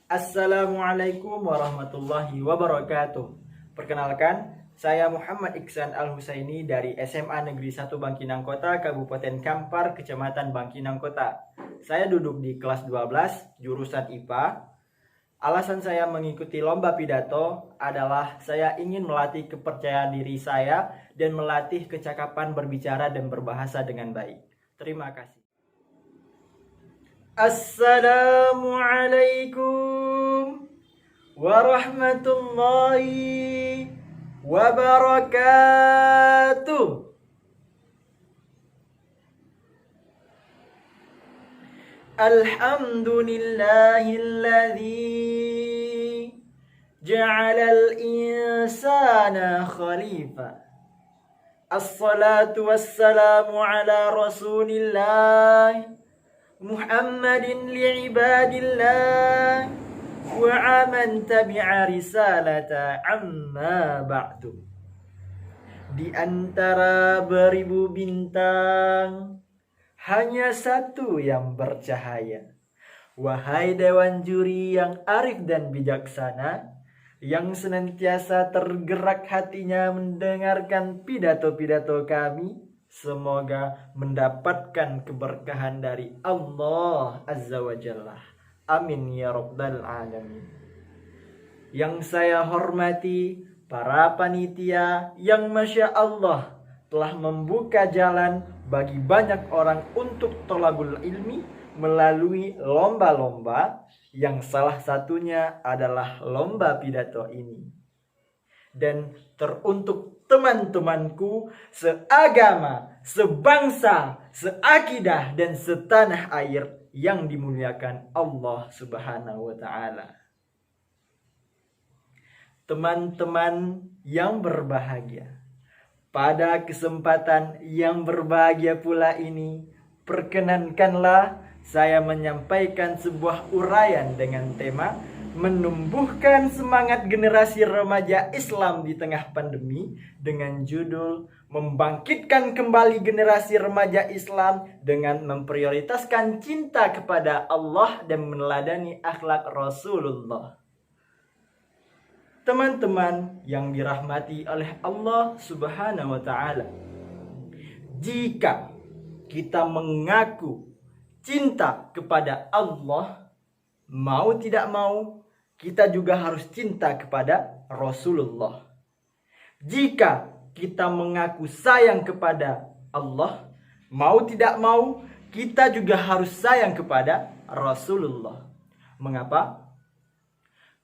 Assalamualaikum warahmatullahi wabarakatuh. Perkenalkan, saya Muhammad Iksan Al-Husaini dari SMA Negeri 1 Bangkinang Kota, Kabupaten Kampar, Kecamatan Bangkinang Kota. Saya duduk di kelas 12, jurusan IPA. Alasan saya mengikuti lomba pidato adalah saya ingin melatih kepercayaan diri saya dan melatih kecakapan berbicara dan berbahasa dengan baik. Terima kasih. Assalamualaikum warahmatullahi wabarakatuh. Alhamdulillahilladzi ja'alal insana khalifah. Assalatu wassalamu ala rasulillah Muhammadin li'ibadillah wa aman tabi'a risalata amma ba'du. Di antara beribu bintang hanya satu yang bercahaya. Wahai dewan juri yang arif dan bijaksana, yang senantiasa tergerak hatinya mendengarkan pidato-pidato kami, semoga mendapatkan keberkahan dari Allah Azza wa Jalla. Amin ya Rabbal Alamin. Yang saya hormati para panitia yang Masya Allah telah membuka jalan bagi banyak orang untuk thalabul ilmi melalui lomba-lomba, yang salah satunya adalah lomba pidato ini. Dan teruntuk teman-temanku seagama, sebangsa, seakidah, dan setanah air yang dimuliakan Allah Subhanahu wa Ta'ala. Teman-teman yang berbahagia, pada kesempatan yang berbahagia pula ini, perkenankanlah saya menyampaikan sebuah uraian dengan tema menumbuhkan semangat generasi remaja Islam di tengah pandemi, dengan judul membangkitkan kembali generasi remaja Islam dengan memprioritaskan cinta kepada Allah dan meneladani akhlak Rasulullah. Teman-teman yang dirahmati oleh Allah Subhanahu wa Ta'ala, jika kita mengaku cinta kepada Allah, mau tidak mau kita juga harus cinta kepada Rasulullah. Jika kita mengaku sayang kepada Allah, mau tidak mau kita juga harus sayang kepada Rasulullah. Mengapa?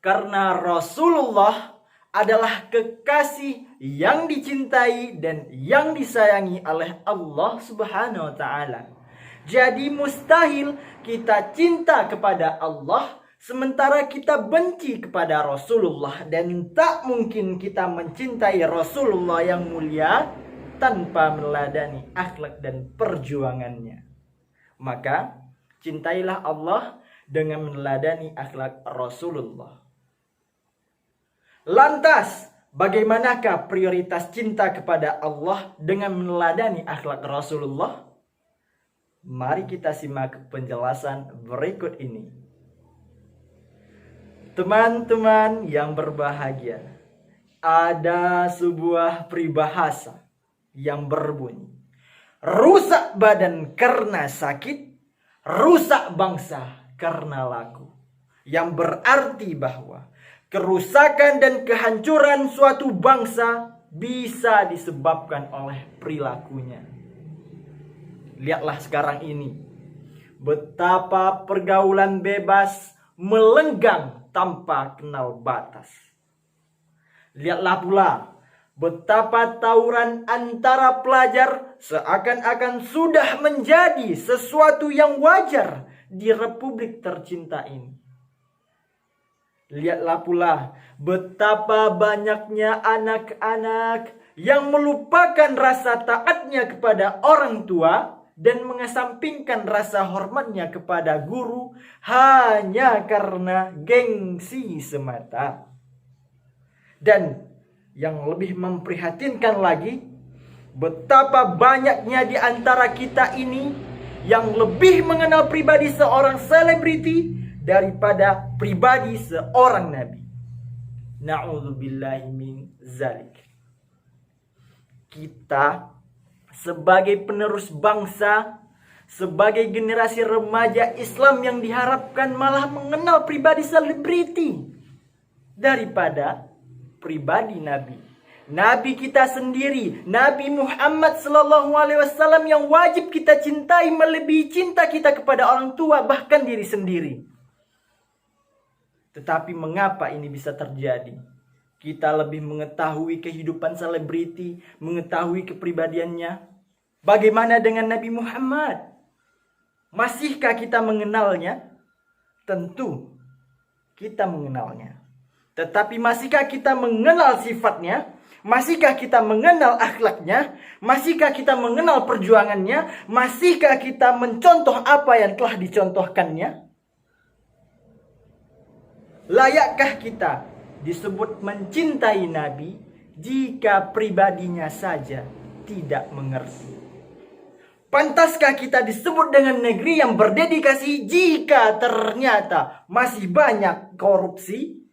Karena Rasulullah adalah kekasih yang dicintai dan yang disayangi oleh Allah Subhanahu wa Ta'ala. Jadi mustahil kita cinta kepada Allah sementara kita benci kepada Rasulullah, dan tak mungkin kita mencintai Rasulullah yang mulia tanpa meneladani akhlak dan perjuangannya. Maka cintailah Allah dengan meneladani akhlak Rasulullah. Lantas, bagaimanakah prioritas cinta kepada Allah dengan meneladani akhlak Rasulullah? Mari kita simak penjelasan berikut ini. Teman-teman yang berbahagia, ada sebuah peribahasa yang berbunyi, rusak badan karena sakit, rusak bangsa karena laku. Yang berarti bahwa kerusakan dan kehancuran suatu bangsa bisa disebabkan oleh perilakunya. Lihatlah sekarang ini, betapa pergaulan bebas melenggang tanpa kenal batas. Lihatlah pula betapa tawuran antara pelajar seakan-akan sudah menjadi sesuatu yang wajar di Republik tercinta ini. Lihatlah pula betapa banyaknya anak-anak yang melupakan rasa taatnya kepada orang tua dan mengesampingkan rasa hormatnya kepada guru hanya karena gengsi semata. Dan yang lebih memprihatinkan lagi, betapa banyaknya di antara kita ini yang lebih mengenal pribadi seorang selebriti daripada pribadi seorang nabi. Na'udzubillahi min zalik. Kita sebagai penerus bangsa, sebagai generasi remaja Islam yang diharapkan malah mengenal pribadi selebriti daripada pribadi nabi. Nabi kita sendiri, Nabi Muhammad SAW yang wajib kita cintai melebihi cinta kita kepada orang tua, bahkan diri sendiri. Tetapi mengapa ini bisa terjadi? Kita lebih mengetahui kehidupan selebriti, mengetahui kepribadiannya. Bagaimana dengan Nabi Muhammad? Masihkah kita mengenalnya? Tentu kita mengenalnya. Tetapi masihkah kita mengenal sifatnya? Masihkah kita mengenal akhlaknya? Masihkah kita mengenal perjuangannya? Masihkah kita mencontoh apa yang telah dicontohkannya? Layakkah kita disebut mencintai Nabi jika pribadinya saja tidak mengerti? Pantaskah kita disebut dengan negeri yang berdedikasi jika ternyata masih banyak korupsi?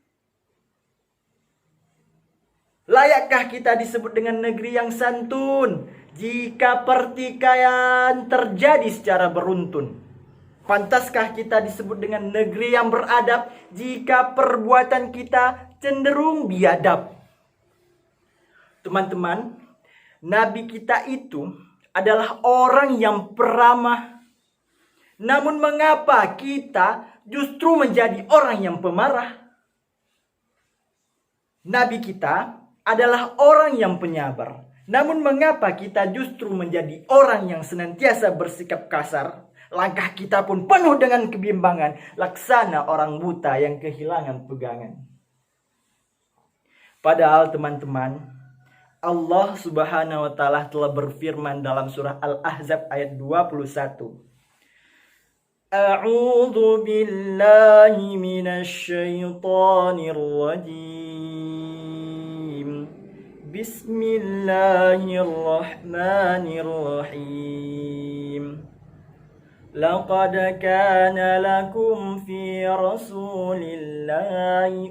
Layakkah kita disebut dengan negeri yang santun jika pertikaian terjadi secara beruntun? Pantaskah kita disebut dengan negeri yang beradab jika perbuatan kita cenderung biadab? Teman-teman, Nabi kita itu adalah orang yang peramah. Namun mengapa kita justru menjadi orang yang pemarah? Nabi kita adalah orang yang penyabar. Namun mengapa kita justru menjadi orang yang senantiasa bersikap kasar? Langkah kita pun penuh dengan kebimbangan, laksana orang buta yang kehilangan pegangan. Padahal teman-teman, Allah Subhanahu wa taala telah berfirman dalam surah Al-Ahzab ayat 21. A'udzu billahi minasy syaithanir rajim. Bismillahirrahmanirrahim. Laqad kana lakum fi Rasulillahi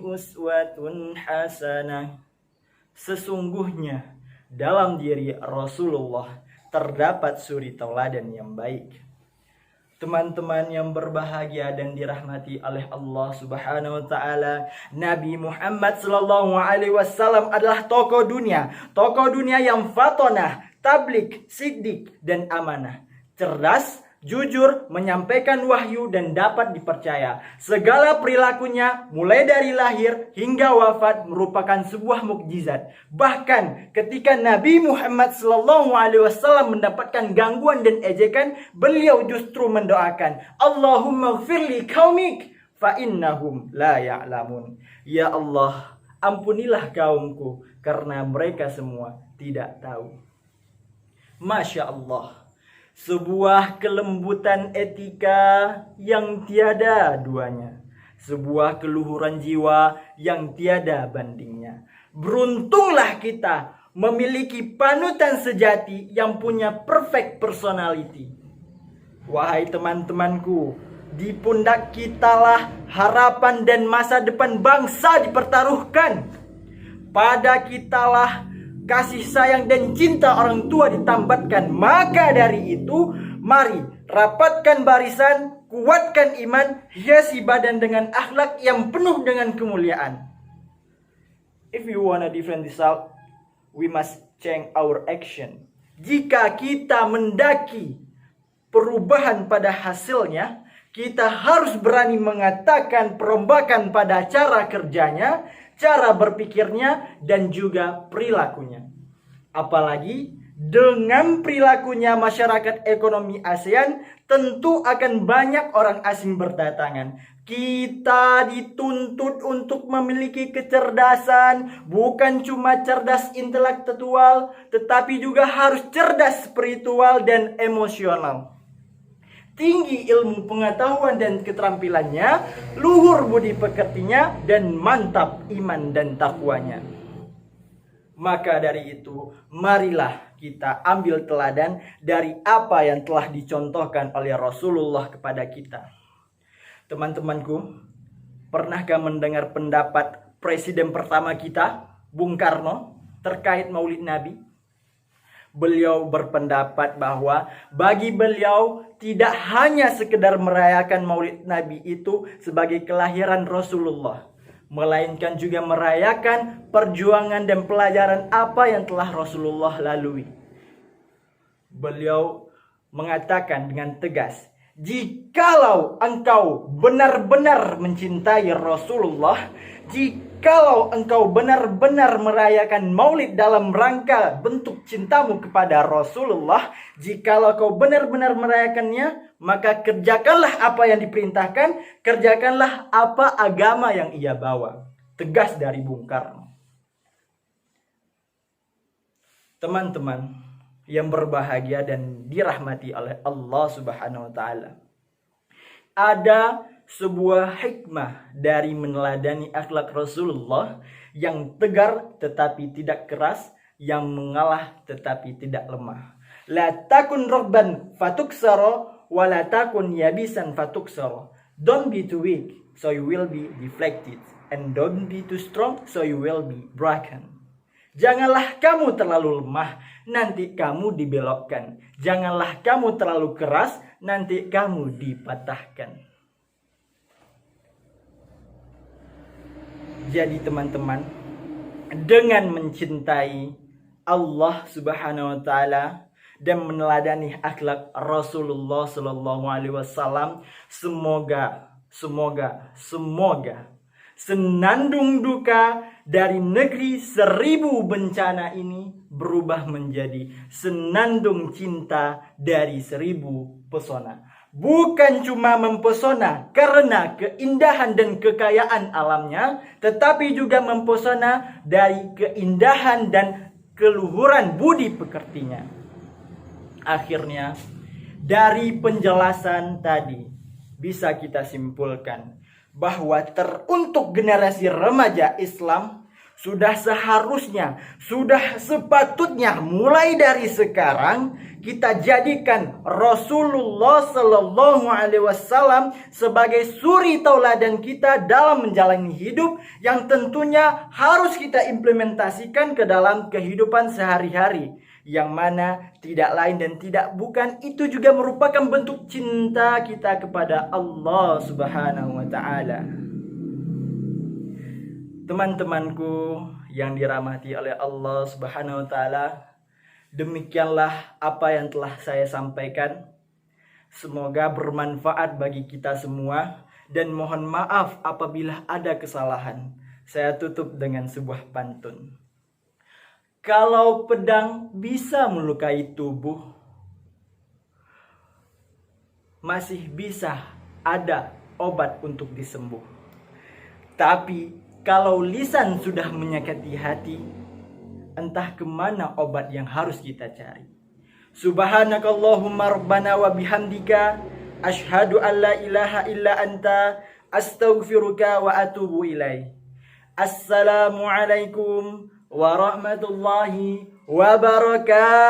uswatun hasanah. Sesungguhnya dalam diri Rasulullah terdapat suri tauladan yang baik. Teman-teman yang berbahagia dan dirahmati oleh Allah Subhanahu wa taala, Nabi Muhammad sallallahu alaihi wasallam adalah tokoh dunia yang fatonah, tablik, siddiq dan amanah. Cerdas, jujur, menyampaikan wahyu dan dapat dipercaya. Segala perilakunya mulai dari lahir hingga wafat merupakan sebuah mukjizat. Bahkan ketika Nabi Muhammad SAW mendapatkan gangguan dan ejekan, beliau justru mendoakan, Allahumma gfirli qaumik fa innahum la ya'lamun. Ya Allah, ampunilah kaumku karena mereka semua tidak tahu. Masya Allah. Sebuah kelembutan etika yang tiada duanya. Sebuah keluhuran jiwa yang tiada bandingnya. Beruntunglah kita memiliki panutan sejati yang punya perfect personality. Wahai teman-temanku, di pundak kitalah harapan dan masa depan bangsa dipertaruhkan. Pada kitalah kasih sayang dan cinta orang tua ditambatkan. Maka dari itu, mari rapatkan barisan, kuatkan iman, hiasi badan dengan akhlak yang penuh dengan kemuliaan. If you want a different result, we must change our action. Jika kita mendaki perubahan pada hasilnya, kita harus berani mengatakan perombakan pada cara kerjanya, cara berpikirnya, dan juga perilakunya. Apalagi dengan perilakunya masyarakat ekonomi ASEAN, tentu akan banyak orang asing berdatangan. Kita dituntut untuk memiliki kecerdasan, bukan cuma cerdas intelektual, tetapi juga harus cerdas spiritual dan emosional. Tinggi ilmu pengetahuan dan keterampilannya, luhur budi pekertinya, dan mantap iman dan takwanya. Maka dari itu, marilah kita ambil teladan dari apa yang telah dicontohkan oleh Rasulullah kepada kita. Teman-temanku, pernahkah mendengar pendapat presiden pertama kita, Bung Karno, terkait Maulid Nabi? Beliau berpendapat bahwa bagi beliau tidak hanya sekedar merayakan Maulid Nabi itu sebagai kelahiran Rasulullah, melainkan juga merayakan perjuangan dan pelajaran apa yang telah Rasulullah lalui. Beliau mengatakan dengan tegas, jikalau engkau benar-benar mencintai Rasulullah, jikalau engkau benar-benar merayakan Maulid dalam rangka bentuk cintamu kepada Rasulullah, jikalau kau benar-benar merayakannya, maka kerjakanlah apa yang diperintahkan, kerjakanlah apa agama yang ia bawa. Tegas dari Bung Karno. Teman-teman yang berbahagia dan dirahmati oleh Allah Subhanahu wa taala, ada sebuah hikmah dari meneladani akhlak Rasulullah yang tegar tetapi tidak keras, yang mengalah tetapi tidak lemah. La takun rabban fatuksara wa la takun yabisan fatuksara. Don't be too weak, so you will be deflected, and don't be too strong, so you will be broken. Janganlah kamu terlalu lemah, nanti kamu dibelokkan. Janganlah kamu terlalu keras, nanti kamu dipatahkan. Jadi teman-teman, dengan mencintai Allah Subhanahu wa taala dan meneladani akhlak Rasulullah sallallahu alaihi wasallam, semoga senandung duka dari negeri 1000 bencana ini berubah menjadi senandung cinta dari 1000 pesona. Bukan cuma mempesona karena keindahan dan kekayaan alamnya, tetapi juga mempesona dari keindahan dan keluhuran budi pekertinya. Akhirnya, dari penjelasan tadi bisa kita simpulkan bahwa untuk generasi remaja Islam sudah seharusnya, sudah sepatutnya mulai dari sekarang kita jadikan Rasulullah Sallallahu Alaihi Wasallam sebagai suri tauladan kita dalam menjalani hidup, yang tentunya harus kita implementasikan ke dalam kehidupan sehari-hari, yang mana tidak lain dan tidak bukan itu juga merupakan bentuk cinta kita kepada Allah Subhanahu wa taala. Teman-temanku yang dirahmati oleh Allah Subhanahu wa taala, demikianlah apa yang telah saya sampaikan. Semoga bermanfaat bagi kita semua, dan mohon maaf apabila ada kesalahan. Saya tutup dengan sebuah pantun. Kalau pedang bisa melukai tubuh, masih bisa ada obat untuk disembuh. Tapi kalau lisan sudah menyakiti hati, entah kemana obat yang harus kita cari. Subhanakallahumma rabbana wa bihamdika, ashhadu an la ilaha illa anta, astaghfiruka wa atubu ilaih. Assalamualaikum warahmatullahi wabarakatuh.